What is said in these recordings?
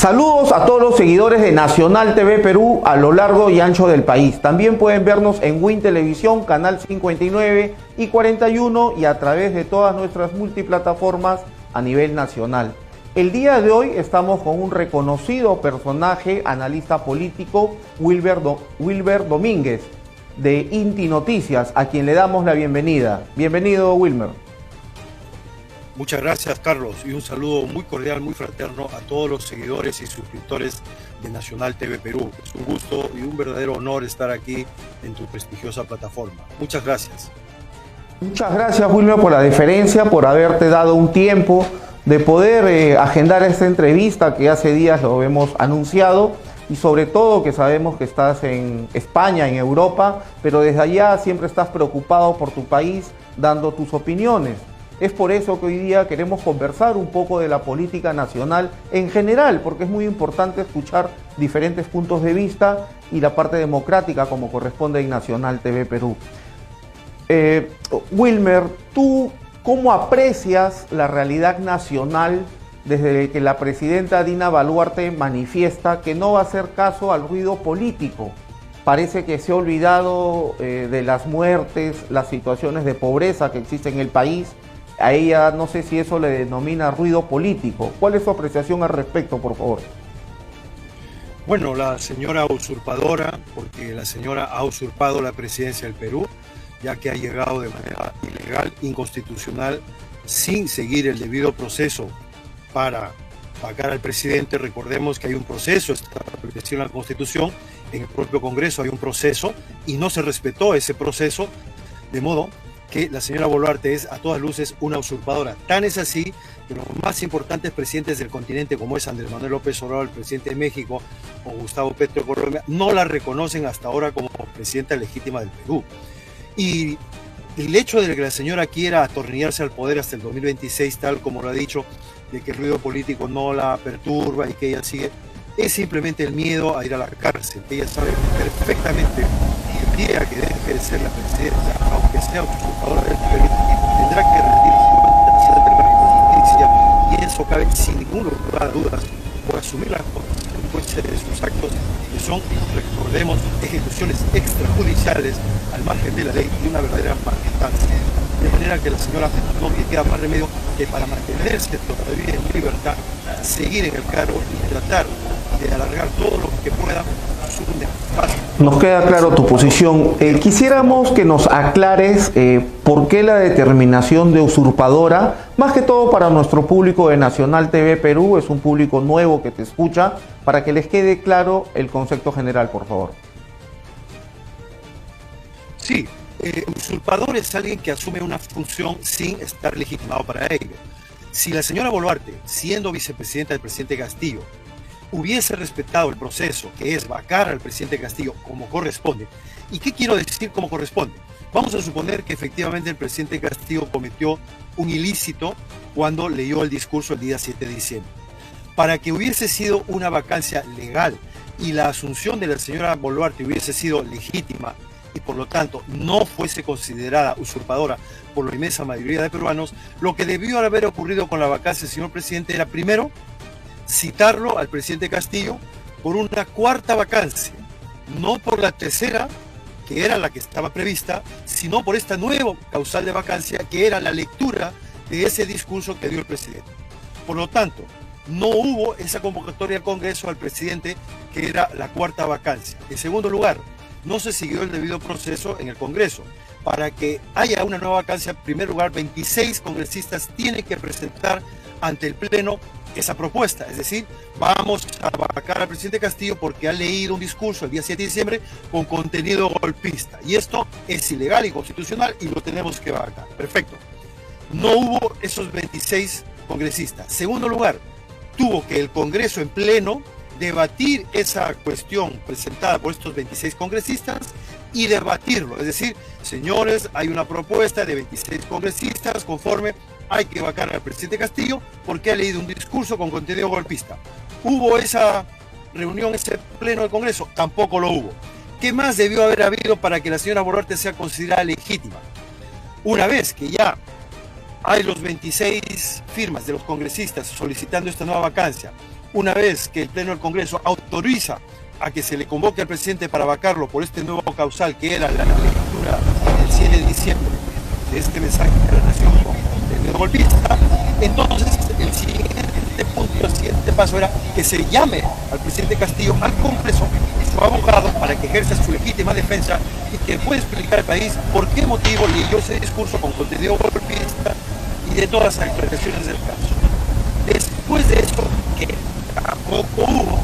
Saludos a todos los seguidores de Nacional TV Perú a lo largo y ancho del país. También pueden vernos en Win Televisión, canal 59 y 41 y a través de todas nuestras multiplataformas a nivel nacional. El día de hoy estamos con un reconocido personaje, analista político, Wilmer Domínguez, de Inti Noticias, a quien le damos la bienvenida. Bienvenido, Wilmer. Muchas gracias, Carlos, y un saludo muy cordial, muy fraterno a todos los seguidores y suscriptores de Nacional TV Perú. Es un gusto y un verdadero honor estar aquí en tu prestigiosa plataforma. Muchas gracias. Muchas gracias, Wilmer, por la deferencia, por haberte dado un tiempo de poder agendar esta entrevista que hace días lo hemos anunciado, y sobre todo que sabemos que estás en España, en Europa, pero desde allá siempre estás preocupado por tu país, dando tus opiniones. Es por eso que hoy día queremos conversar un poco de la política nacional en general, porque es muy importante escuchar diferentes puntos de vista y la parte democrática como corresponde en Nacional TV Perú. Wilmer, ¿tú cómo aprecias la realidad nacional desde que la presidenta Dina Boluarte manifiesta que no va a hacer caso al ruido político? Parece que se ha olvidado de las muertes, las situaciones de pobreza que existen en el país. A ella no sé si eso le denomina ruido político. ¿Cuál es su apreciación al respecto, por favor? Bueno, la señora usurpadora, porque la señora ha usurpado la presidencia del Perú, ya que ha llegado de manera ilegal, inconstitucional, sin seguir el debido proceso para vacar al presidente. Recordemos que hay un proceso establecido en la Constitución, en el propio Congreso hay un proceso, y no se respetó ese proceso, de modo que la señora Boluarte es a todas luces una usurpadora. Tan es así que los más importantes presidentes del continente, como es Andrés Manuel López Obrador, el presidente de México, o Gustavo Petro de Colombia, no la reconocen hasta ahora como presidenta legítima del Perú. Y el hecho de que la señora quiera atornillarse al poder hasta el 2026, tal como lo ha dicho, de que el ruido político no la perturba y que ella sigue, es simplemente el miedo a ir a la cárcel. Ella sabe perfectamente que el día que deje de ser la presidenta, aunque sea usurpadora del Perú, tendrá que rendirse ante la justicia, y eso cabe sin ningún lugar a dudas por asumir las consecuencias de sus actos, que son, recordemos, ejecuciones extrajudiciales al margen de la ley y una verdadera maquetancia. De manera que la señora no le queda más remedio que, para mantenerse todavía en libertad, seguir en el cargo y tratar de alargar todo lo que pueda su nefasto. Nos queda claro tu posición. Quisiéramos que nos aclares por qué la determinación de usurpadora, más que todo para nuestro público de Nacional TV Perú, es un público nuevo que te escucha, para que les quede claro el concepto general, por favor. Sí, usurpador es alguien que asume una función sin estar legitimado para ello. Si la señora Boluarte, siendo vicepresidenta del presidente Castillo, hubiese respetado el proceso, que es vacar al presidente Castillo como corresponde. ¿Y qué quiero decir como corresponde? Vamos a suponer que efectivamente el presidente Castillo cometió un ilícito cuando leyó el discurso el día 7 de diciembre. Para que hubiese sido una vacancia legal y la asunción de la señora Boluarte hubiese sido legítima y por lo tanto no fuese considerada usurpadora por la inmensa mayoría de peruanos, lo que debió haber ocurrido con la vacancia del señor presidente era, primero, citarlo al presidente Castillo por una cuarta vacancia, no por la tercera, que era la que estaba prevista, sino por esta nueva causal de vacancia, que era la lectura de ese discurso que dio el presidente. Por lo tanto, no hubo esa convocatoria al Congreso al presidente, que era la cuarta vacancia. En segundo lugar, no se siguió el debido proceso en el Congreso. Para que haya una nueva vacancia, en primer lugar, 26 congresistas tienen que presentar ante el Pleno esa propuesta, es decir, vamos a vacar al presidente Castillo porque ha leído un discurso el día 7 de diciembre con contenido golpista, y esto es ilegal y inconstitucional y lo tenemos que vacar. Perfecto. No hubo esos 26 congresistas. Segundo lugar, tuvo que el Congreso en pleno debatir esa cuestión presentada por estos 26 congresistas y debatirlo, es decir, señores, hay una propuesta de 26 congresistas conforme hay que vacar al presidente Castillo porque ha leído un discurso con contenido golpista. ¿Hubo esa reunión, ese pleno del Congreso? Tampoco lo hubo. ¿Qué más debió haber habido para que la señora Boluarte sea considerada legítima? Una vez que ya hay los 26 firmas de los congresistas solicitando esta nueva vacancia, una vez que el Pleno del Congreso autoriza a que se le convoque al presidente para vacarlo por este nuevo causal que era la lectura del 7 de diciembre de este mensaje de la nación del golpista, entonces el siguiente punto, el siguiente paso era que se llame al presidente Castillo al Congreso, su abogado, para que ejerza su legítima defensa y que pueda explicar al país por qué motivo leyó ese discurso con contenido golpista y de todas las aclaraciones del caso. Después de eso, que tampoco hubo,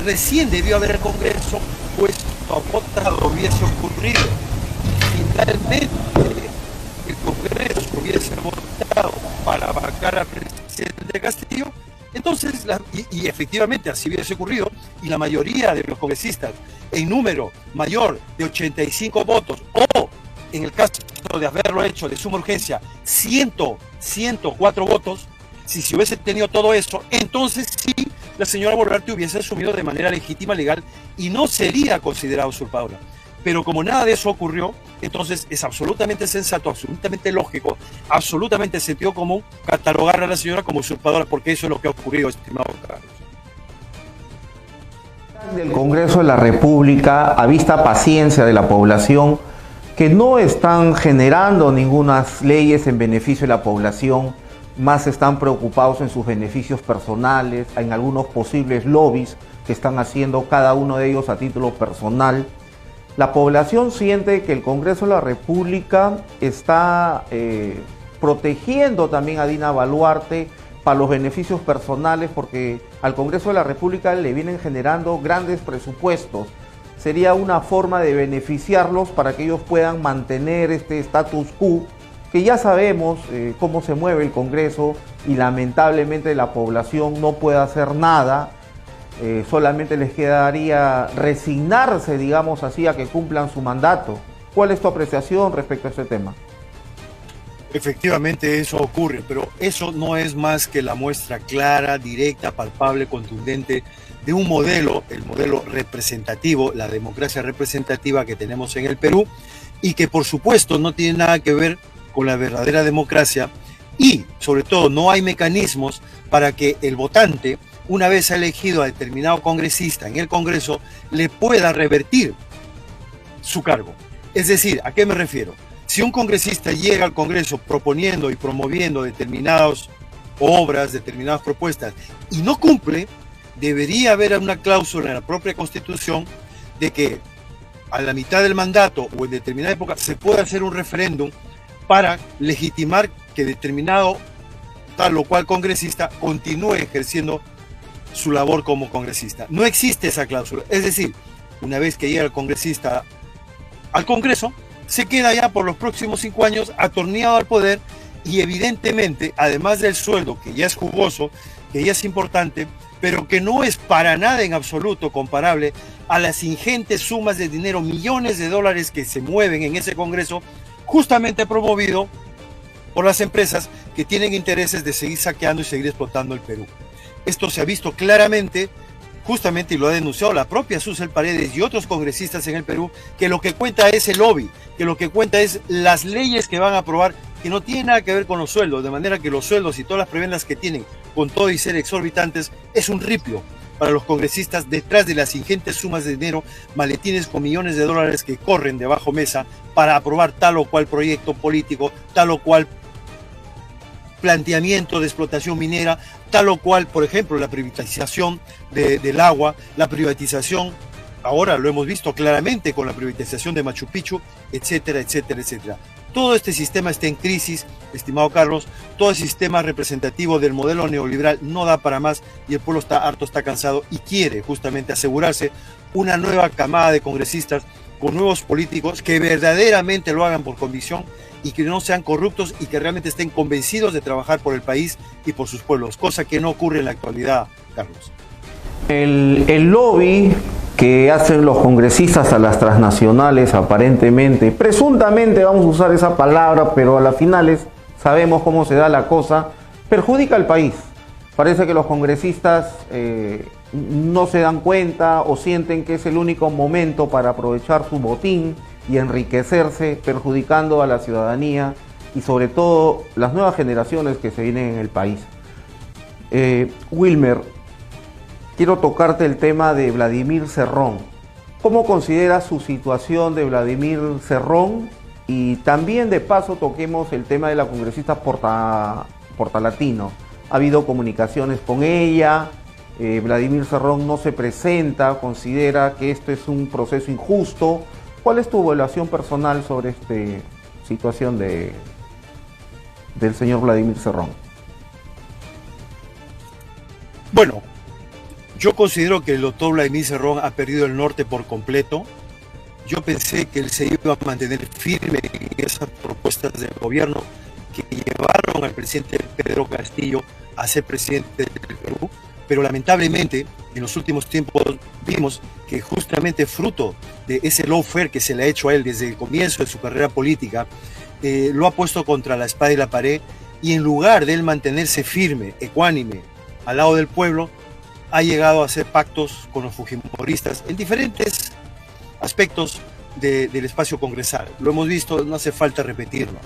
recién debió haber el Congreso puesto a votado, hubiese ocurrido. Finalmente, el Congreso hubiese votado para vacar al presidente Castillo, entonces, y efectivamente así hubiese ocurrido, y la mayoría de los congresistas en número mayor de 85 votos, o en el caso de haberlo hecho de suma urgencia, 104 votos, si se hubiese tenido todo eso, entonces sí, la señora Boluarte hubiese asumido de manera legítima, legal, y no sería considerada usurpadora. Pero como nada de eso ocurrió, entonces es absolutamente sensato, absolutamente lógico, absolutamente sentido común catalogar a la señora como usurpadora, porque eso es lo que ha ocurrido, estimado Carlos. Del Congreso de la República, a vista paciencia de la población, que no están generando ninguna leyes en beneficio de la población, más están preocupados en sus beneficios personales, en algunos posibles lobbies que están haciendo cada uno de ellos a título personal. La población siente que el Congreso de la República está protegiendo también a Dina Boluarte para los beneficios personales, porque al Congreso de la República le vienen generando grandes presupuestos. Sería una forma de beneficiarlos para que ellos puedan mantener este status quo, que ya sabemos cómo se mueve el Congreso y lamentablemente la población no puede hacer nada. Solamente les quedaría resignarse, digamos así, a que cumplan su mandato. ¿Cuál es tu apreciación respecto a este tema? Efectivamente eso ocurre, pero eso no es más que la muestra clara, directa, palpable, contundente de un modelo, el modelo representativo, la democracia representativa que tenemos en el Perú, y que por supuesto no tiene nada que ver con la verdadera democracia, y sobre todo no hay mecanismos para que el votante, una vez ha elegido a determinado congresista en el Congreso, le pueda revertir su cargo. Es decir, ¿a qué me refiero? Si un congresista llega al Congreso proponiendo y promoviendo determinadas obras, determinadas propuestas, y no cumple, debería haber una cláusula en la propia Constitución de que a la mitad del mandato o en determinada época se pueda hacer un referéndum para legitimar que determinado tal o cual congresista continúe ejerciendo su labor como congresista. No existe esa cláusula. Es decir, una vez que llega el congresista al Congreso, se queda ya por los próximos 5 años atornillado al poder y evidentemente, además del sueldo, que ya es jugoso, que ya es importante, pero que no es para nada en absoluto comparable a las ingentes sumas de dinero, millones de dólares que se mueven en ese Congreso, justamente promovido por las empresas que tienen intereses de seguir saqueando y seguir explotando el Perú. Esto se ha visto claramente, justamente, y lo ha denunciado la propia Susel Paredes y otros congresistas en el Perú, que lo que cuenta es el lobby, que lo que cuenta es las leyes que van a aprobar, que no tienen nada que ver con los sueldos, de manera que los sueldos y todas las prebendas que tienen, con todo y ser exorbitantes, es un ripio para los congresistas detrás de las ingentes sumas de dinero, maletines con millones de dólares que corren debajo mesa para aprobar tal o cual proyecto político, tal o cual planteamiento de explotación minera, tal o cual, por ejemplo, la privatización del agua, la privatización, ahora lo hemos visto claramente con la privatización de Machu Picchu, etcétera, etcétera, etcétera. Todo este sistema está en crisis, estimado Carlos, todo el sistema representativo del modelo neoliberal no da para más y el pueblo está harto, está cansado y quiere justamente asegurarse una nueva camada de congresistas con nuevos políticos que verdaderamente lo hagan por convicción y que no sean corruptos y que realmente estén convencidos de trabajar por el país y por sus pueblos, cosa que no ocurre en la actualidad, Carlos. El lobby que hacen los congresistas a las transnacionales, aparentemente, presuntamente vamos a usar esa palabra, pero a las finales sabemos cómo se da la cosa, perjudica al país. Parece que los congresistas no se dan cuenta o sienten que es el único momento para aprovechar su botín y enriquecerse, perjudicando a la ciudadanía y sobre todo las nuevas generaciones que se vienen en el país. Wilmer, quiero tocarte el tema de Vladimir Cerrón. ¿Cómo consideras su situación de Vladimir Cerrón? Y también de paso toquemos el tema de la congresista Portalatino. Ha habido comunicaciones con ella, Vladimir Cerrón no se presenta, considera que esto es un proceso injusto. ¿Cuál es tu evaluación personal sobre esta situación del señor Vladimir Cerrón? Bueno, yo considero que el doctor Vladimir Cerrón ha perdido el norte por completo. Yo pensé que él se iba a mantener firme en esas propuestas del gobierno que llevaron al presidente Pedro Castillo a ser presidente del Perú, pero lamentablemente en los últimos tiempos vimos que justamente fruto de ese lawfare que se le ha hecho a él desde el comienzo de su carrera política, lo ha puesto contra la espada y la pared, y en lugar de él mantenerse firme, ecuánime, al lado del pueblo, ha llegado a hacer pactos con los fujimoristas en diferentes aspectos del espacio congresal. Lo hemos visto, no hace falta repetirlo.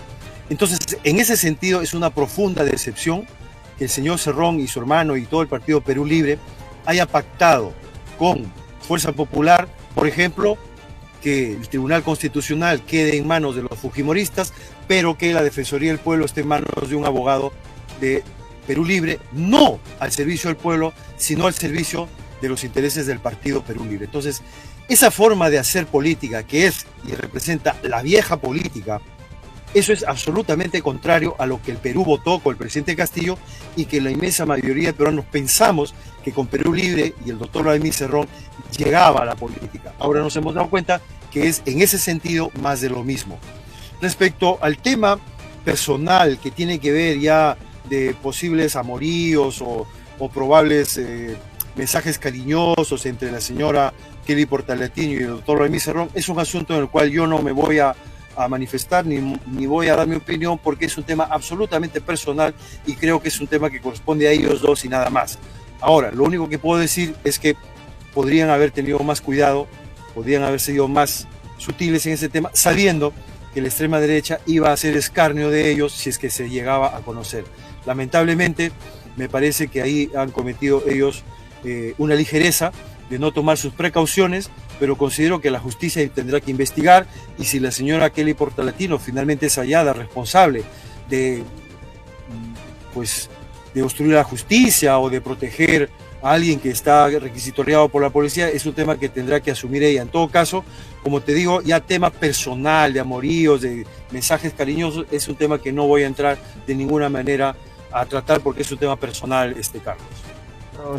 Entonces, en ese sentido, es una profunda decepción que el señor Cerrón y su hermano y todo el Partido Perú Libre haya pactado con Fuerza Popular, por ejemplo, que el Tribunal Constitucional quede en manos de los fujimoristas, pero que la Defensoría del Pueblo esté en manos de un abogado de Perú Libre, no al servicio del pueblo, sino al servicio de los intereses del Partido Perú Libre. Entonces, esa forma de hacer política, que es y representa la vieja política, eso es absolutamente contrario a lo que el Perú votó con el presidente Castillo y que la inmensa mayoría de peruanos pensamos que con Perú Libre y el doctor Vladimir Cerrón llegaba a la política. Ahora nos hemos dado cuenta que es en ese sentido más de lo mismo. Respecto al tema personal que tiene que ver ya de posibles amoríos o probables mensajes cariñosos entre la señora Kelly Portalatino y el doctor Vladimir Cerrón, es un asunto en el cual yo no me voy a manifestar ni voy a dar mi opinión, porque es un tema absolutamente personal y creo que es un tema que corresponde a ellos dos y nada más. Ahora, lo único que puedo decir es que podrían haber tenido más cuidado, podrían haber sido más sutiles en ese tema, sabiendo que la extrema derecha iba a hacer escarnio de ellos si es que se llegaba a conocer. Lamentablemente, me parece que ahí han cometido ellos una ligereza de no tomar sus precauciones, pero considero que la justicia tendrá que investigar, y si la señora Kelly Portalatino finalmente es hallada responsable de obstruir la justicia o de proteger a alguien que está requisitoriado por la policía, es un tema que tendrá que asumir ella. En todo caso, como te digo, ya tema personal, de amoríos, de mensajes cariñosos, es un tema que no voy a entrar de ninguna manera a tratar porque es un tema personal, Carlos.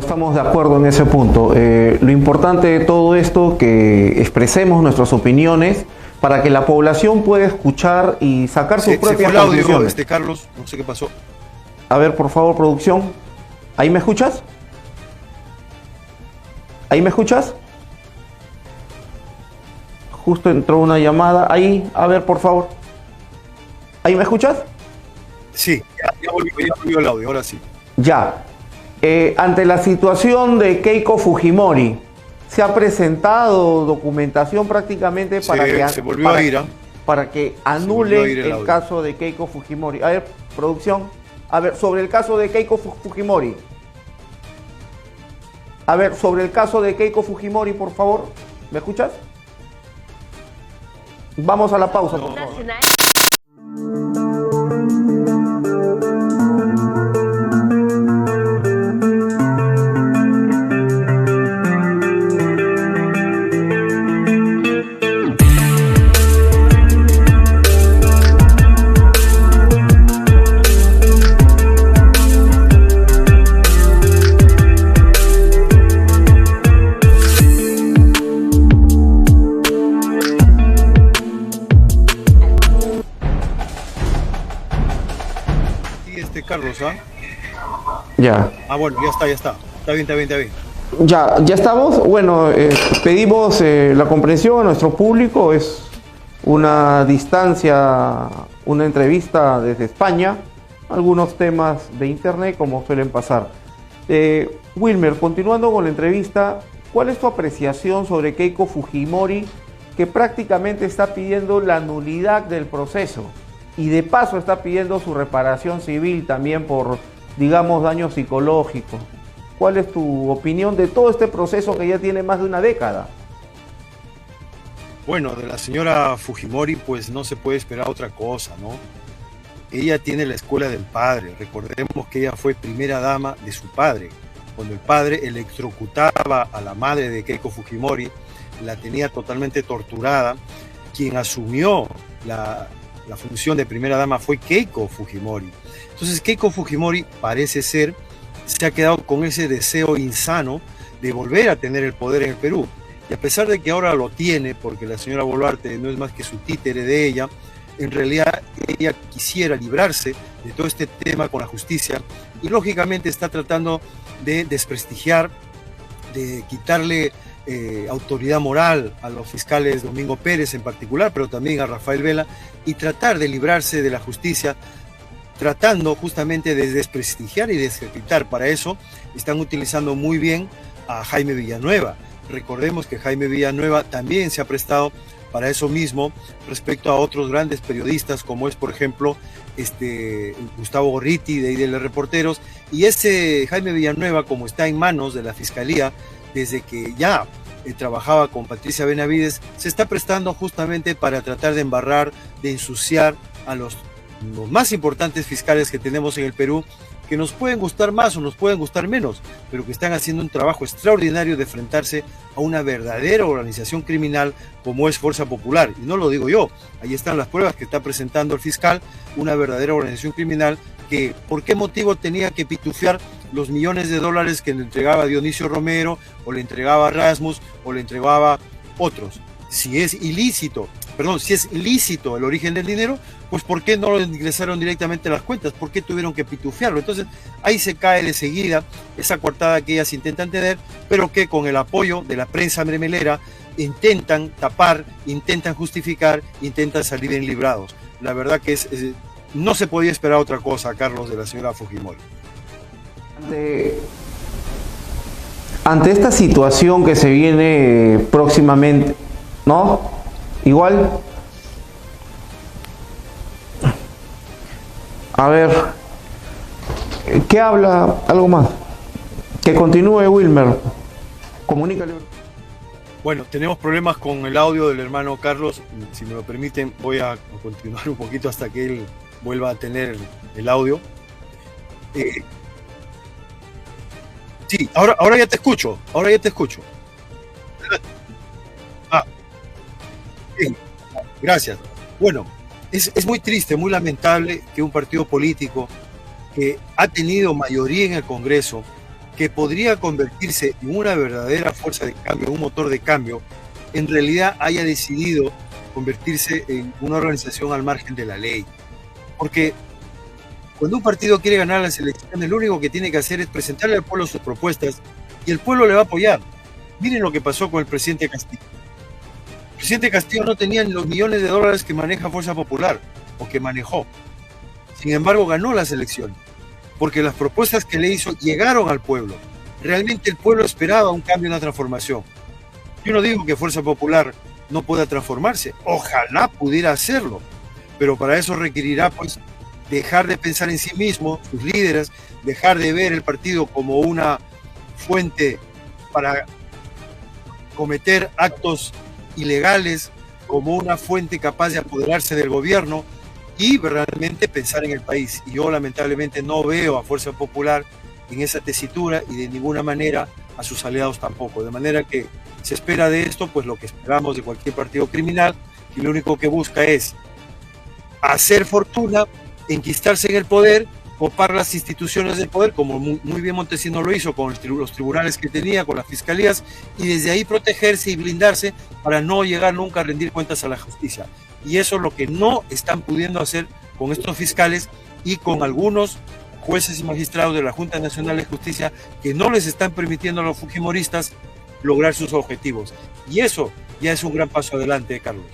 Estamos de acuerdo en ese punto. Lo importante de todo esto, que expresemos nuestras opiniones para que la población pueda escuchar y sacar sus propias conclusiones. Carlos, no sé qué pasó. A ver, por favor, producción. ¿Ahí me escuchas? ¿Ahí me escuchas? Justo entró una llamada. Ahí, a ver, por favor. ¿Ahí me escuchas? Sí, ya volvió el audio, ahora sí. Ya. Ante la situación de Keiko Fujimori, se ha presentado documentación prácticamente para que anulen el caso de Keiko Fujimori. A ver, producción, a ver, sobre el caso de Keiko Fujimori. A ver, sobre el caso de Keiko Fujimori, por favor, ¿me escuchas? Vamos a la pausa, por favor. Carlos, ¿ah? Ya. Ah, bueno, ya está. Está bien. Ya estamos. Bueno, pedimos la comprensión a nuestro público. Es una distancia, una entrevista desde España. Algunos temas de internet, como suelen pasar. Wilmer, continuando con la entrevista, ¿cuál es tu apreciación sobre Keiko Fujimori, que prácticamente está pidiendo la nulidad del proceso? Y de paso está pidiendo su reparación civil también por, digamos, daño psicológico. ¿Cuál es tu opinión de todo este proceso que ya tiene más de una década? Bueno, de la señora Fujimori pues no se puede esperar otra cosa, ¿no? Ella tiene la escuela del padre. Recordemos que ella fue primera dama de su padre. Cuando el padre electrocutaba a la madre de Keiko Fujimori, la tenía totalmente torturada. Quien asumió la función de primera dama fue Keiko Fujimori. Entonces Keiko Fujimori parece ser, se ha quedado con ese deseo insano de volver a tener el poder en el Perú. Y a pesar de que ahora lo tiene, porque la señora Boluarte no es más que su títere de ella, en realidad ella quisiera librarse de todo este tema con la justicia y lógicamente está tratando de desprestigiar, de quitarle autoridad moral a los fiscales Domingo Pérez en particular, pero también a Rafael Vela, y tratar de librarse de la justicia, tratando justamente de desprestigiar y desacreditar. Para eso están utilizando muy bien a Jaime Villanueva. Recordemos que Jaime Villanueva también se ha prestado para eso mismo respecto a otros grandes periodistas, como es por ejemplo Gustavo Gorriti de IDL Reporteros, y ese Jaime Villanueva, como está en manos de la Fiscalía desde que ya trabajaba con Patricia Benavides, se está prestando justamente para tratar de embarrar, de ensuciar a los más importantes fiscales que tenemos en el Perú, que nos pueden gustar más o nos pueden gustar menos, pero que están haciendo un trabajo extraordinario de enfrentarse a una verdadera organización criminal como es Fuerza Popular. Y no lo digo yo, ahí están las pruebas que está presentando el fiscal, una verdadera organización criminal que, ¿por qué motivo tenía que pitufiar los millones de dólares que le entregaba Dionisio Romero, o le entregaba Rasmus, o le entregaba otros? Si es ilícito el origen del dinero, pues ¿por qué no lo ingresaron directamente a las cuentas? ¿Por qué tuvieron que pitufiarlo? Entonces ahí se cae de seguida esa coartada que ellas intentan tener, pero que con el apoyo de la prensa memelera intentan tapar, intentan justificar, intentan salir bien librados. La verdad que no se podía esperar otra cosa, Carlos, de la señora Fujimori. Ante esta situación que se viene próximamente, ¿no? Igual, a ver, ¿qué habla? ¿Algo más? Que continúe, Wilmer. Comunícale. Bueno, tenemos problemas con el audio del hermano Carlos. Si me lo permiten, voy a continuar un poquito hasta que él vuelva a tener el audio. Sí, ahora ya te escucho. Bien, gracias. Bueno, es muy triste, muy lamentable que un partido político que ha tenido mayoría en el Congreso, que podría convertirse en una verdadera fuerza de cambio, un motor de cambio, en realidad haya decidido convertirse en una organización al margen de la ley. Porque cuando un partido quiere ganar las elecciones, lo único que tiene que hacer es presentarle al pueblo sus propuestas y el pueblo le va a apoyar. Miren lo que pasó con el presidente Castillo. El presidente Castillo no tenía ni los millones de dólares que maneja Fuerza Popular, o que manejó. Sin embargo, ganó las elecciones, porque las propuestas que le hizo llegaron al pueblo. Realmente el pueblo esperaba un cambio, una transformación. Yo no digo que Fuerza Popular no pueda transformarse, ojalá pudiera hacerlo, pero para eso requerirá pues dejar de pensar en sí mismo, sus líderes, dejar de ver el partido como una fuente para cometer actos ilegales, como una fuente capaz de apoderarse del gobierno y realmente pensar en el país. Y yo lamentablemente no veo a Fuerza Popular en esa tesitura y de ninguna manera a sus aliados tampoco. De manera que se espera de esto pues lo que esperamos de cualquier partido criminal, que lo único que busca es hacer fortuna, enquistarse en el poder, copar las instituciones del poder, como muy bien Montesinos lo hizo con los tribunales que tenía, con las fiscalías, y desde ahí protegerse y blindarse para no llegar nunca a rendir cuentas a la justicia. Y eso es lo que no están pudiendo hacer con estos fiscales y con algunos jueces y magistrados de la Junta Nacional de Justicia, que no les están permitiendo a los fujimoristas lograr sus objetivos. Y eso ya es un gran paso adelante, Carlos.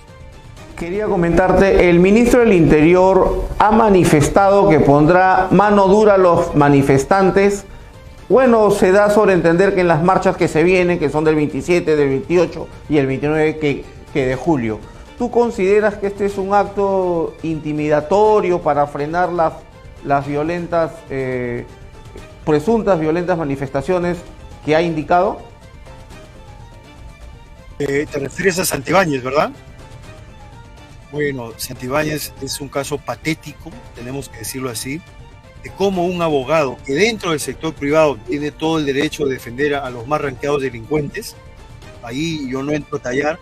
Quería comentarte, el ministro del Interior ha manifestado que pondrá mano dura a los manifestantes. Bueno, se da sobre entender que en las marchas que se vienen, que son del 27, del 28 y el 29 que de julio, ¿tú consideras que este es un acto intimidatorio para frenar las violentas presuntas violentas manifestaciones que ha indicado? Te refieres a Santibáñez, ¿verdad? Bueno, Santibáñez es un caso patético, tenemos que decirlo así, de cómo un abogado que dentro del sector privado tiene todo el derecho de defender a los más ranqueados delincuentes, ahí yo no entro a tallar,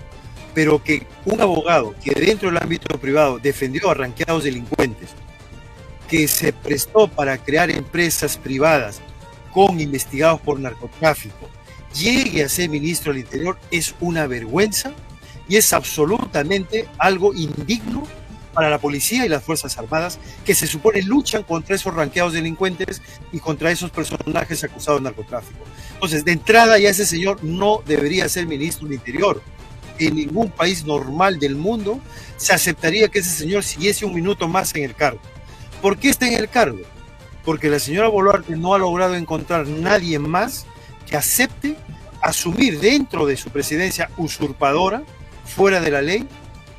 pero que un abogado que dentro del ámbito privado defendió a ranqueados delincuentes, que se prestó para crear empresas privadas con investigados por narcotráfico, llegue a ser ministro del Interior, es una vergüenza y es absolutamente algo indigno para la policía y las Fuerzas Armadas, que se supone luchan contra esos ranqueados delincuentes y contra esos personajes acusados de narcotráfico. Entonces, de entrada ya ese señor no debería ser ministro del Interior. En ningún país normal del mundo se aceptaría que ese señor siguiese un minuto más en el cargo. ¿Por qué está en el cargo? Porque la señora Boluarte no ha logrado encontrar nadie más que acepte asumir dentro de su presidencia usurpadora, fuera de la ley,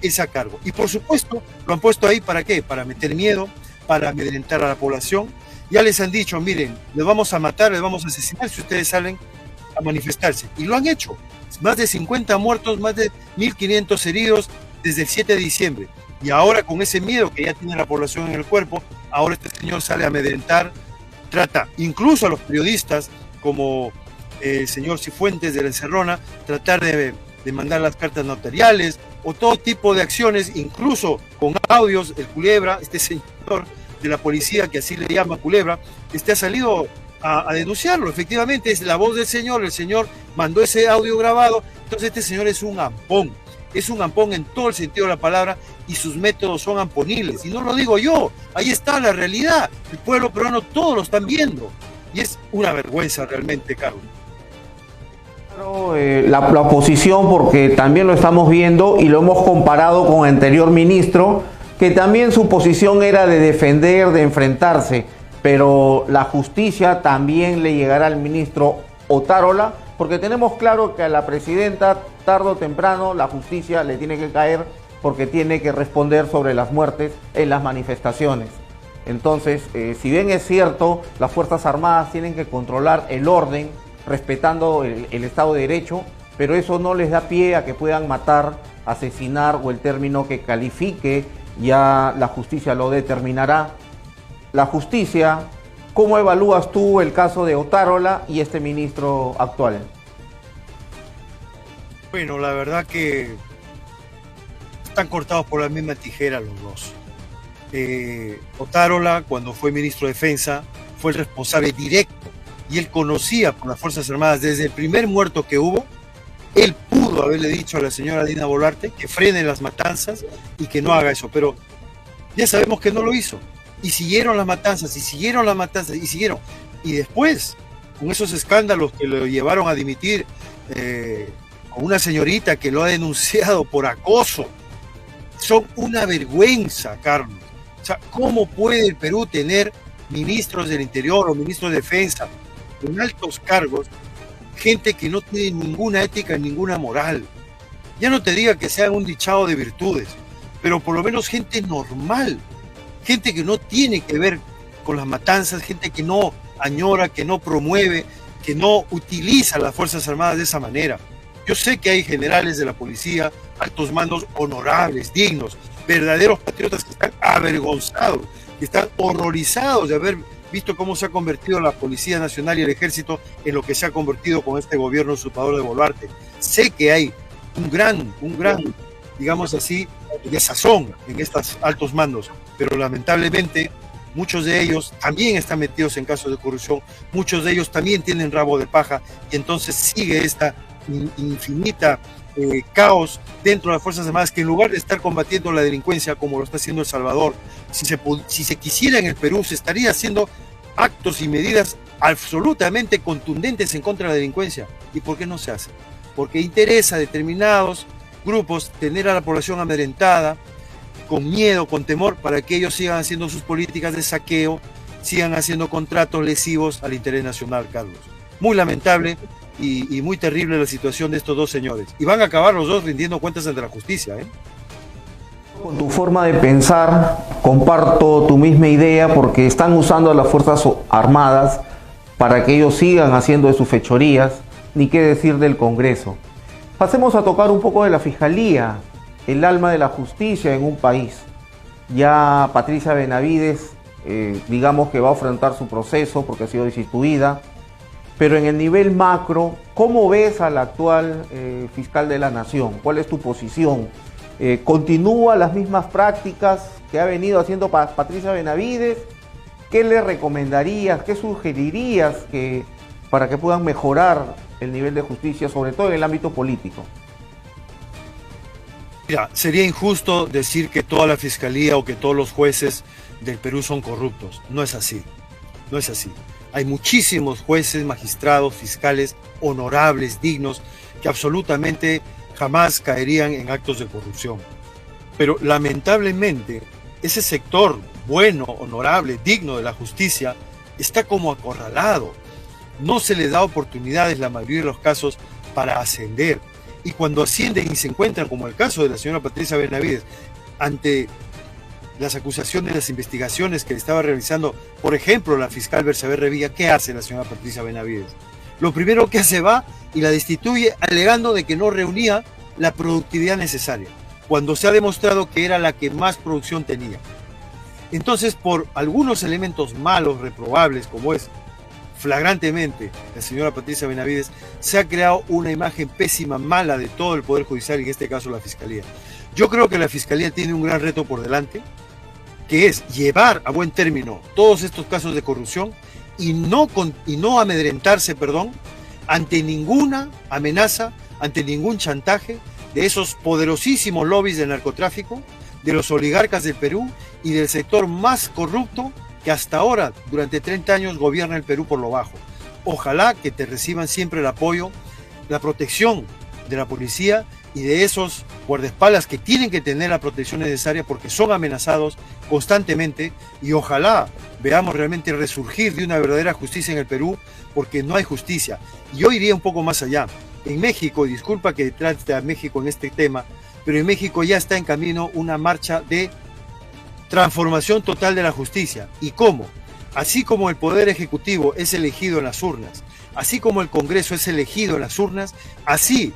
ese cargo. Y por supuesto, lo han puesto ahí ¿para qué? Para meter miedo, para amedrentar a la población. Ya les han dicho, miren, les vamos a matar, les vamos a asesinar si ustedes salen a manifestarse. Y lo han hecho. Más de 50 muertos, más de 1.500 heridos desde el 7 de diciembre. Y ahora con ese miedo que ya tiene la población en el cuerpo, ahora este señor sale a amedrentar, trata incluso a los periodistas, como el señor Cifuentes de la Encerrona, tratar de mandar las cartas notariales o todo tipo de acciones, incluso con audios. El Culebra, este señor de la policía que así le llama Culebra, ha salido a denunciarlo. Efectivamente es la voz del señor, el señor mandó ese audio grabado. Entonces este señor es un ampón en todo el sentido de la palabra, y sus métodos son amponibles, y no lo digo yo, ahí está la realidad, el pueblo peruano todos lo están viendo, y es una vergüenza realmente, Carlos. La oposición, porque también lo estamos viendo y lo hemos comparado con el anterior ministro, que también su posición era de defender, de enfrentarse, pero la justicia también le llegará al ministro Otárola, porque tenemos claro que a la presidenta tarde o temprano la justicia le tiene que caer, porque tiene que responder sobre las muertes en las manifestaciones. Entonces, si bien es cierto, las Fuerzas Armadas tienen que controlar el orden, respetando el Estado de Derecho, pero eso no les da pie a que puedan matar, asesinar o el término que califique, ya la justicia lo determinará. La justicia, ¿cómo evalúas tú el caso de Otárola y este ministro actual? Bueno, la verdad que están cortados por la misma tijera los dos. Otárola, cuando fue ministro de Defensa, fue el responsable directo y él conocía por las Fuerzas Armadas desde el primer muerto que hubo. Él pudo haberle dicho a la señora Dina Boluarte que frene las matanzas y que no haga eso, pero ya sabemos que no lo hizo. Y siguieron las matanzas, y siguieron las matanzas, y siguieron. Y después, con esos escándalos que lo llevaron a dimitir, con una señorita que lo ha denunciado por acoso, son una vergüenza, Carlos. O sea, ¿cómo puede el Perú tener ministros del Interior o ministros de Defensa con altos cargos, gente que no tiene ninguna ética, ninguna moral? Ya no te diga que sean un dichado de virtudes, pero por lo menos gente normal, gente que no tiene que ver con las matanzas, gente que no añora, que no promueve, que no utiliza las Fuerzas Armadas de esa manera. Yo sé que hay generales de la policía, altos mandos honorables, dignos, verdaderos patriotas que están avergonzados, que están horrorizados de haber visto cómo se ha convertido la Policía Nacional y el Ejército en lo que se ha convertido con este gobierno usurpador de Boluarte. Sé que hay un gran, digamos así, desazón en estos altos mandos, pero lamentablemente muchos de ellos también están metidos en casos de corrupción, muchos de ellos también tienen rabo de paja, y entonces sigue esta infinita caos dentro de las Fuerzas Armadas, que en lugar de estar combatiendo la delincuencia como lo está haciendo El Salvador, si se quisiera en el Perú, se estaría haciendo actos y medidas absolutamente contundentes en contra de la delincuencia. ¿Y por qué no se hace? Porque interesa a determinados grupos tener a la población amedrentada, con miedo, con temor, para que ellos sigan haciendo sus políticas de saqueo, sigan haciendo contratos lesivos al interés nacional, Carlos. Muy lamentable y muy terrible la situación de estos dos señores. Y van a acabar los dos rindiendo cuentas ante la justicia, ¿eh? Con tu forma de pensar, comparto tu misma idea, porque están usando a las Fuerzas Armadas para que ellos sigan haciendo de sus fechorías, ni qué decir del Congreso. Pasemos a tocar un poco de la Fiscalía, el alma de la justicia en un país. Ya Patricia Benavides, digamos que va a afrontar su proceso porque ha sido destituida, pero en el nivel macro, ¿cómo ves al actual fiscal de la Nación? ¿Cuál es tu posición? ¿Continúa las mismas prácticas que ha venido haciendo Patricia Benavides? ¿Qué le recomendarías, qué sugerirías para que puedan mejorar el nivel de justicia, sobre todo en el ámbito político? Mira, sería injusto decir que toda la fiscalía o que todos los jueces del Perú son corruptos. No es así. No es así. Hay muchísimos jueces, magistrados, fiscales honorables, dignos, que absolutamente jamás caerían en actos de corrupción. Pero lamentablemente, ese sector bueno, honorable, digno de la justicia, está como acorralado. No se le da oportunidades, la mayoría de los casos, para ascender. Y cuando ascienden y se encuentran, como el caso de la señora Patricia Benavides, ante las acusaciones, las investigaciones que estaba realizando, por ejemplo, la fiscal Bersabé Revilla, ¿qué hace la señora Patricia Benavides? Lo primero que hace, va y la destituye alegando de que no reunía la productividad necesaria, cuando se ha demostrado que era la que más producción tenía. Entonces, por algunos elementos malos, reprobables, como es flagrantemente la señora Patricia Benavides, se ha creado una imagen pésima, mala de todo el Poder Judicial, y en este caso la Fiscalía. Yo creo que la Fiscalía tiene un gran reto por delante, que es llevar a buen término todos estos casos de corrupción y no amedrentarse, ante ninguna amenaza, ante ningún chantaje de esos poderosísimos lobbies del narcotráfico, de los oligarcas del Perú y del sector más corrupto que hasta ahora, durante 30 años, gobierna el Perú por lo bajo. Ojalá que te reciban siempre el apoyo, la protección de la policía y de esos guardaespaldas que tienen que tener la protección necesaria porque son amenazados constantemente, y ojalá veamos realmente resurgir de una verdadera justicia en el Perú, porque no hay justicia. Y yo iría un poco más allá. En México, disculpa que trate a México en este tema, pero en México ya está en camino una marcha de transformación total de la justicia. ¿Y cómo? Así como el Poder Ejecutivo es elegido en las urnas, así como el Congreso es elegido en las urnas, así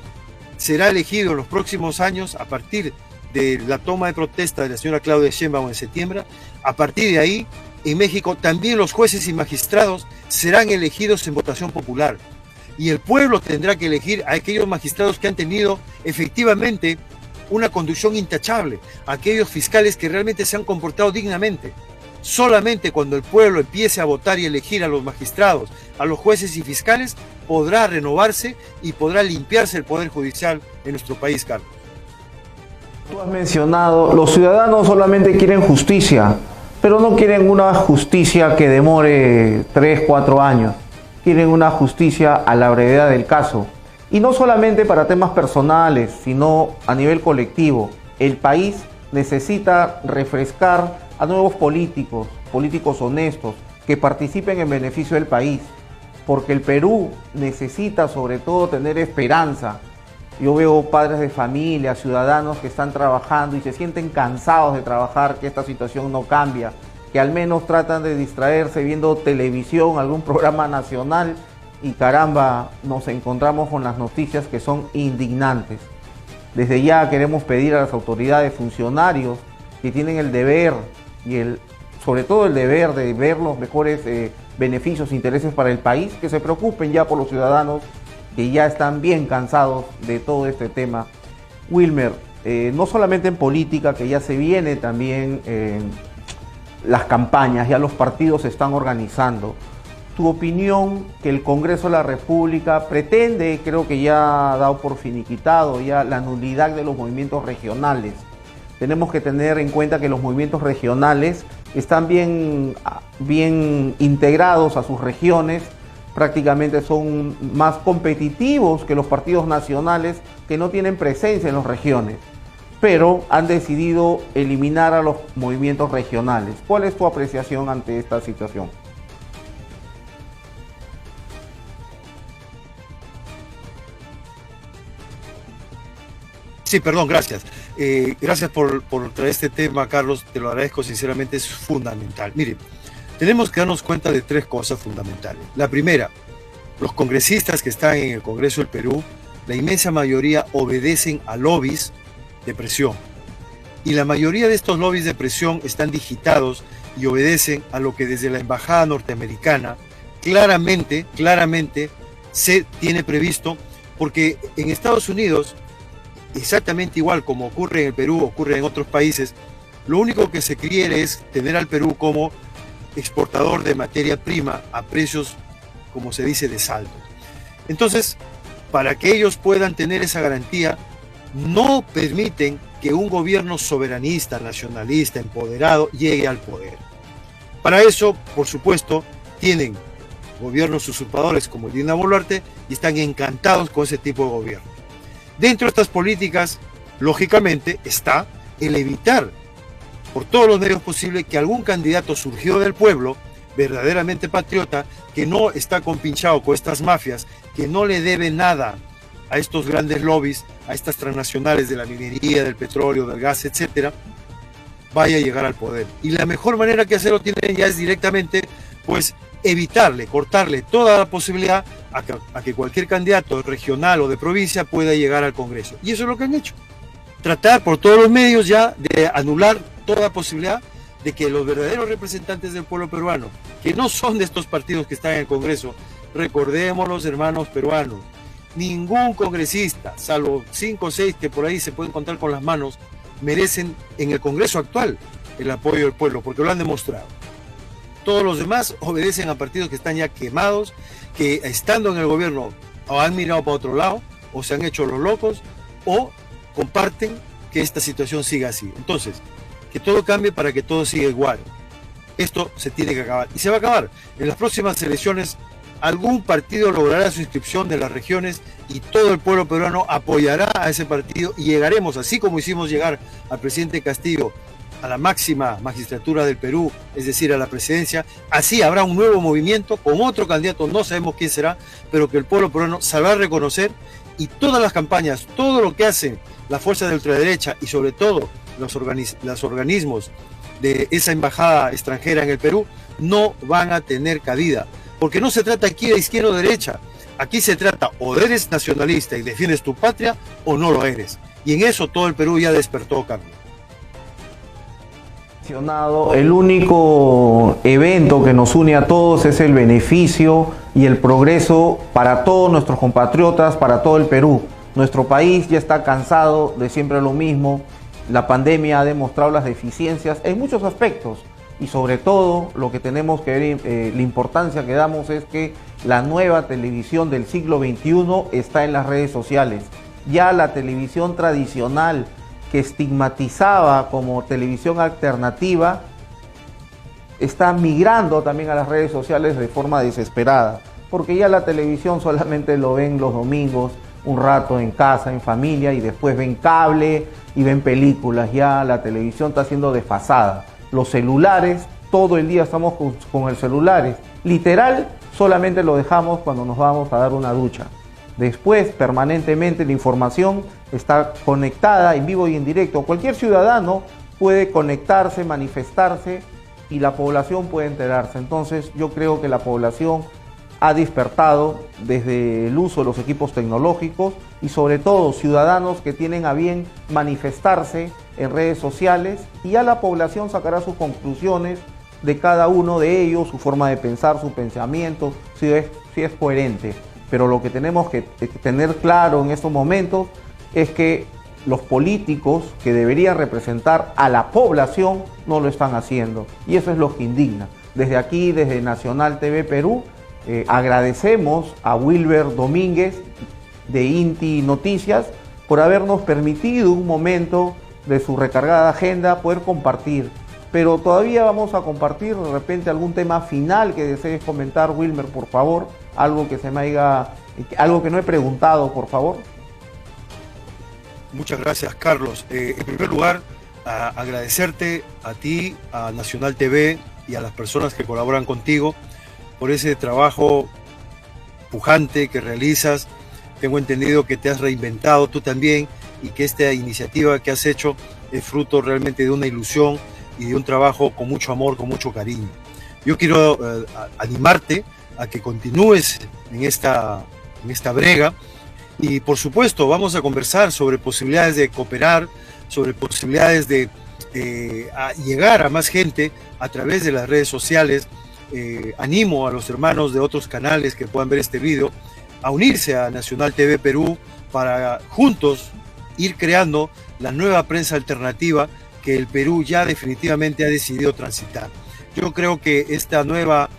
será elegido en los próximos años, a partir de la toma de protesta de la señora Claudia Sheinbaum en septiembre. A partir de ahí, en México también los jueces y magistrados serán elegidos en votación popular. Y el pueblo tendrá que elegir a aquellos magistrados que han tenido efectivamente una conducción intachable, a aquellos fiscales que realmente se han comportado dignamente. Solamente cuando el pueblo empiece a votar y elegir a los magistrados, a los jueces y fiscales, podrá renovarse y podrá limpiarse el Poder Judicial en nuestro país, Carlos. Tú has mencionado, los ciudadanos solamente quieren justicia, pero no quieren una justicia que demore 3, 4 años. Quieren una justicia a la brevedad del caso. Y no solamente para temas personales, sino a nivel colectivo. El país necesita refrescar a nuevos políticos, políticos honestos, que participen en beneficio del país, porque el Perú necesita sobre todo tener esperanza. Yo veo padres de familia, ciudadanos que están trabajando y se sienten cansados de trabajar, que esta situación no cambia, que al menos tratan de distraerse viendo televisión, algún programa nacional, y caramba, nos encontramos con las noticias que son indignantes. Desde ya queremos pedir a las autoridades, funcionarios, que tienen el deber y sobre todo el deber de ver los mejores beneficios e intereses para el país, que se preocupen ya por los ciudadanos que ya están bien cansados de todo este tema. Wilmer, no solamente en política, que ya se viene también las campañas, ya los partidos se están organizando. Tu opinión, que el Congreso de la República pretende, creo que ya ha dado por finiquitado ya la nulidad de los movimientos regionales. Tenemos que tener en cuenta que los movimientos regionales están bien integrados a sus regiones, prácticamente son más competitivos que los partidos nacionales que no tienen presencia en las regiones, pero han decidido eliminar a los movimientos regionales. ¿Cuál es tu apreciación ante esta situación? Sí, perdón, gracias. Gracias por traer este tema, Carlos, te lo agradezco sinceramente, es fundamental. Mire, Tenemos que darnos cuenta de tres cosas fundamentales. La primera, los congresistas que están en el Congreso del Perú, la inmensa mayoría obedecen a lobbies de presión. Y la mayoría de estos lobbies de presión están digitados y obedecen a lo que desde la Embajada norteamericana claramente se tiene previsto, porque en Estados Unidos, exactamente igual como ocurre en el Perú, ocurre en otros países, lo único que se quiere es tener al Perú como exportador de materia prima a precios, como se dice, de saldo. Entonces, para que ellos puedan tener esa garantía, no permiten que un gobierno soberanista, nacionalista, empoderado, llegue al poder. Para eso, por supuesto, tienen gobiernos usurpadores como el de Dina Boluarte y están encantados con ese tipo de gobierno. Dentro de estas políticas, lógicamente, está el evitar por todos los medios posibles que algún candidato surgido del pueblo, verdaderamente patriota, que no está compinchado con estas mafias, que no le debe nada a estos grandes lobbies, a estas transnacionales de la minería, del petróleo, del gas, etcétera, vaya a llegar al poder. Y la mejor manera que hacerlo tienen ya es directamente, pues, evitarle, cortarle toda la posibilidad a que cualquier candidato regional o de provincia pueda llegar al Congreso. Y eso es lo que han hecho. Tratar por todos los medios ya de anular toda posibilidad de que los verdaderos representantes del pueblo peruano, que no son de estos partidos que están en el Congreso, recordemos los hermanos peruanos, ningún congresista, salvo 5 o 6 que por ahí se pueden contar con las manos, merecen en el Congreso actual el apoyo del pueblo, porque lo han demostrado. Todos los demás obedecen a partidos que están ya quemados, que estando en el gobierno o han mirado para otro lado, o se han hecho los locos, o comparten que esta situación siga así. Entonces, que todo cambie para que todo siga igual. Esto se tiene que acabar. Y se va a acabar. En las próximas elecciones, algún partido logrará su inscripción de las regiones y todo el pueblo peruano apoyará a ese partido y llegaremos, así como hicimos llegar al presidente Castillo a la máxima magistratura del Perú, es decir, a la presidencia, así habrá un nuevo movimiento con otro candidato, no sabemos quién será, pero que el pueblo peruano sabrá reconocer, y todas las campañas, todo lo que hacen las fuerzas de ultraderecha y sobre todo los organismos de esa embajada extranjera en el Perú no van a tener cabida, porque no se trata aquí de izquierda o derecha, aquí se trata o eres nacionalista y defiendes tu patria o no lo eres, y en eso todo el Perú ya despertó, Carlos. El único evento que nos une a todos es el beneficio y el progreso para todos nuestros compatriotas, para todo el Perú. Nuestro país ya está cansado de siempre lo mismo. La pandemia ha demostrado las deficiencias en muchos aspectos y sobre todo lo que tenemos que ver, la importancia que damos es que la nueva televisión del siglo XXI está en las redes sociales. Ya la televisión tradicional que estigmatizaba como televisión alternativa está migrando también a las redes sociales de forma desesperada, porque ya la televisión solamente lo ven los domingos, un rato en casa, en familia, y después ven cable y ven películas. Ya la televisión está siendo desfasada. Los celulares, todo el día estamos con el celular, literal, solamente lo dejamos cuando nos vamos a dar una ducha. Después, permanentemente, la información está conectada en vivo y en directo. Cualquier ciudadano puede conectarse, manifestarse y la población puede enterarse. Entonces, yo creo que la población ha despertado desde el uso de los equipos tecnológicos y sobre todo ciudadanos que tienen a bien manifestarse en redes sociales, y ya la población sacará sus conclusiones de cada uno de ellos, su forma de pensar, su pensamiento, si es coherente. Pero lo que tenemos que tener claro en estos momentos es que los políticos que deberían representar a la población no lo están haciendo. Y eso es lo que indigna. Desde aquí, desde Nacional TV Perú, agradecemos a Wilber Domínguez de Inti Noticias por habernos permitido un momento de su recargada agenda poder compartir. Pero todavía vamos a compartir de repente algún tema final que desees comentar, Wilmer, por favor. Algo que se me haya, algo que no he preguntado, por favor. Muchas gracias, Carlos. En primer lugar, agradecerte a ti, a Nacional TV y a las personas que colaboran contigo por ese trabajo pujante que realizas. Tengo entendido que te has reinventado tú también y que esta iniciativa que has hecho es fruto realmente de una ilusión y de un trabajo con mucho amor, con mucho cariño. Yo quiero animarte a que continúes en esta brega y por supuesto vamos a conversar sobre posibilidades de cooperar, sobre posibilidades de llegar a más gente a través de las redes sociales. Animo a los hermanos de otros canales que puedan ver este video a unirse a Nacional TV Perú para juntos ir creando la nueva prensa alternativa que el Perú ya definitivamente ha decidido transitar. Yo creo que esta nueva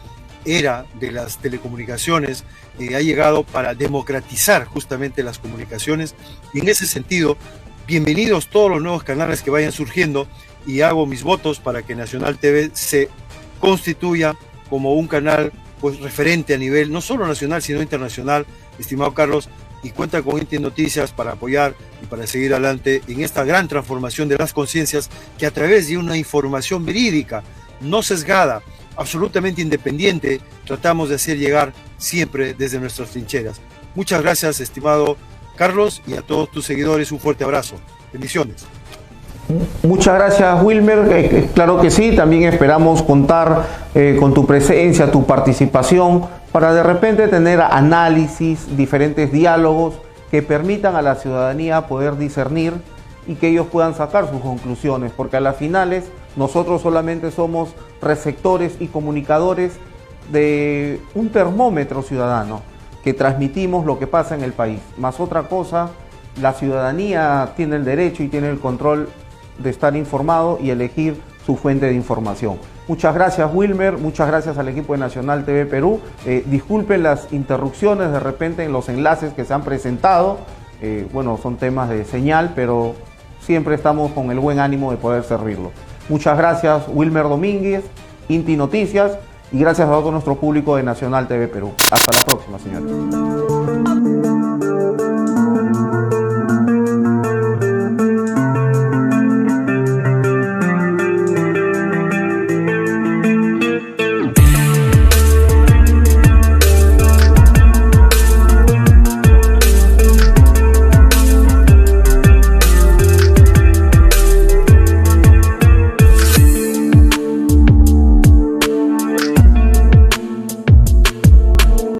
era de las telecomunicaciones ha llegado para democratizar justamente las comunicaciones y en ese sentido, bienvenidos todos los nuevos canales que vayan surgiendo y hago mis votos para que Nacional TV se constituya como un canal pues referente a nivel no solo nacional sino internacional, estimado Carlos, y cuenta con Inti Noticias para apoyar y para seguir adelante en esta gran transformación de las conciencias que a través de una información verídica, no sesgada, absolutamente independiente, tratamos de hacer llegar siempre desde nuestras trincheras. Muchas gracias, estimado Carlos, y a todos tus seguidores un fuerte abrazo. Bendiciones. Muchas gracias, Wilmer. Claro que sí, también esperamos contar con tu presencia, tu participación, para de repente tener análisis, diferentes diálogos que permitan a la ciudadanía poder discernir y que ellos puedan sacar sus conclusiones, porque a las finales nosotros solamente somos receptores y comunicadores de un termómetro ciudadano que transmitimos lo que pasa en el país. Más otra cosa, la ciudadanía tiene el derecho y tiene el control de estar informado y elegir su fuente de información. Muchas gracias, Wilmer, muchas gracias al equipo de Nacional TV Perú. Disculpen las interrupciones de repente en los enlaces que se han presentado. Bueno, son temas de señal, pero siempre estamos con el buen ánimo de poder servirlo. Muchas gracias, Wilmer Domínguez, Inti Noticias, y gracias a todo nuestro público de Nacional TV Perú. Hasta la próxima, señores.